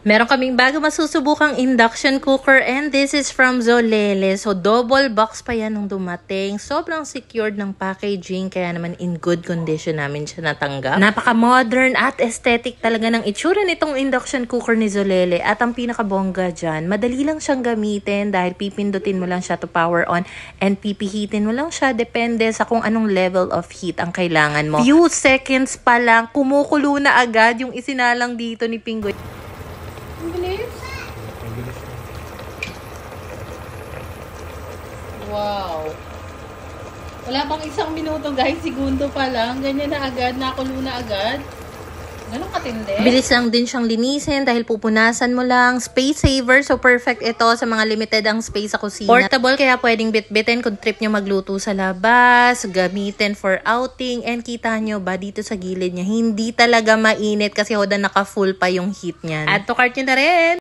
Meron kaming bago masusubukang induction cooker and this is from Zolele. So, double box pa yan nung dumating. Sobrang secured ng packaging kaya naman in good condition namin siya natanggap. Napaka-modern at aesthetic talaga ng itsura nitong induction cooker ni Zolele. At ang pinakabongga dyan, madali lang siyang gamitin dahil pipindutin mo lang siya to power on and pipihitin mo lang siya. Depende sa kung anong level of heat ang kailangan mo. Few seconds pa lang, kumukulo na agad yung isinalang dito ni Pinggoy. Ang bilis. Wow. Wala pang isang minuto guys, segundo pa lang. Ganyan na agad, nakulo na agad. Ganun katindi. Bilis lang din siyang linisin dahil pupunasan mo lang. Space saver, so perfect ito sa mga limited ang space sa kusina. Portable, kaya pwedeng bitbitin kung trip nyo magluto sa labas, gamitin for outing, and kita nyo ba dito sa gilid niya, hindi talaga mainit kasi hoda naka-full pa yung heat niyan. Add to cart nyo na rin!